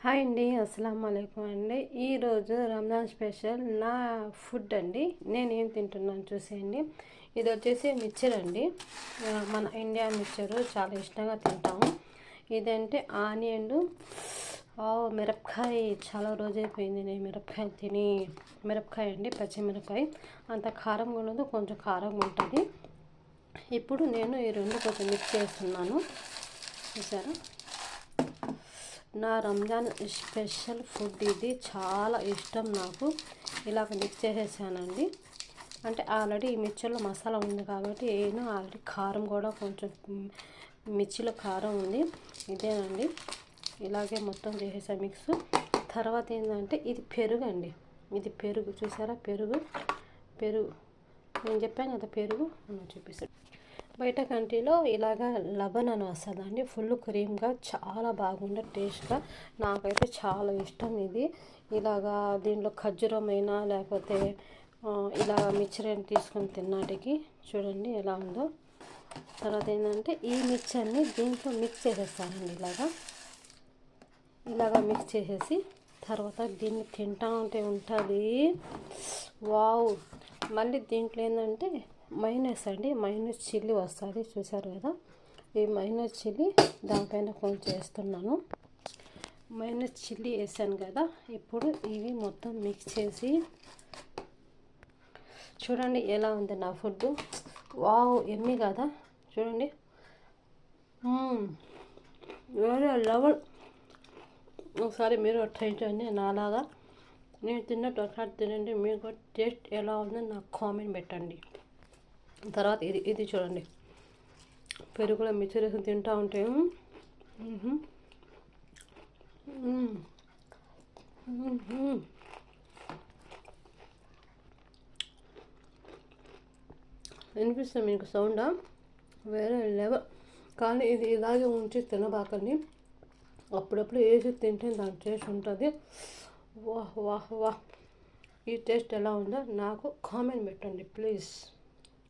Hi అండి, అస్సలం వాలేకుమ్ అండి. ఈరోజు రంజాన్ స్పెషల్ నా ఫుడ్ అండి. నేను ఏం తింటున్నాను చూసేయండి. ఇది వచ్చేసి మిక్చర్ అండి. మన ఇండియా మిక్చరు చాలా ఇష్టంగా తింటాము. ఇదంటే ఆనియన్ మిరపకాయ. చాలా రోజైపోయింది నేను మిరపకాయ తిని. మిరపకాయ అండి, పచ్చిమిరపకాయ. అంత కారం ఉండదు, కొంచెం కారం ఉంటుంది. ఇప్పుడు నేను ఈ రెండు కొంచెం మిక్స్ చేస్తున్నాను. చూసారా, నా రంజాన్ స్పెషల్ ఫుడ్ ఇది. చాలా ఇష్టం నాకు. ఇలాగ మిక్స్ చేసేసానండి. అంటే ఆల్రెడీ ఈ మిర్చిలో మసాలా ఉంది కాబట్టి నేను ఆల్రెడీ కారం కూడా కొంచెం మిర్చిలో కారం ఉంది. ఇదేనండి, ఇలాగే మొత్తం చేసేసా మిక్స్. తర్వాత ఏంటంటే ఇది పెరుగు అండి. ఇది పెరుగు చూసారా, పెరుగు నేను చెప్పాను కదా, పెరుగు చూపిస్తాను. బయట కంట్రీలో ఇలాగా లబన్ అని వస్తుందండి, ఫుల్ క్రీమ్గా, చాలా బాగుండే టేస్ట్గా. నాకైతే చాలా ఇష్టం ఇది. ఇలాగా దీంట్లో ఖర్జూరమైనా లేకపోతే ఇలా మిక్చర్ తీసుకొని తిన్నాటికి చూడండి ఎలా ఉందో. తర్వాత ఏంటంటే ఈ మిక్చర్ని దీంట్లో మిక్స్ చేసేస్తానండి. ఇలాగా మిక్స్ చేసేసి తర్వాత దీన్ని తింటా ఉంటే ఉంటుంది వావ్. మళ్ళీ దీంట్లో ఏంటంటే మైనస్ అండి, మైనస్ చిల్లీ వస్తుంది చూసారు కదా. ఈ మైనస్ చిల్లీ దానిపైన కొంచెం వేస్తున్నాను. మైనస్ చిల్లీ వేసాను కదా. ఇప్పుడు ఇవి మొత్తం మిక్స్ చేసి చూడండి ఎలా ఉంది నా ఫుడ్. వావ్, ఎమ్మి కదా చూడండి. వేరే లెవెల్. ఒకసారి మీరు ట్రై చేయండి నాలాగా. నేను తిన్నట్టు ఒకసారి తినండి. మీకు టేస్ట్ ఎలా ఉందో నాకు కామెంట్ పెట్టండి. తర్వాత ఇది చూడండి, పెరుగులో మిక్చర్ వేసి తింటా ఉంటే వినిపిస్తుంది మీకు సౌండా? వేరే లెవెల్. కానీ ఇది ఇలాగే ఉంచి తినబాకండి. అప్పుడప్పుడు వేసి తింటే దాని టేస్ట్ ఉంటుంది. వాహ్ వాహ్ వాహ్. ఈ టేస్ట్ ఎలా ఉందో నాకు కామెంట్ పెట్టండి ప్లీజ్.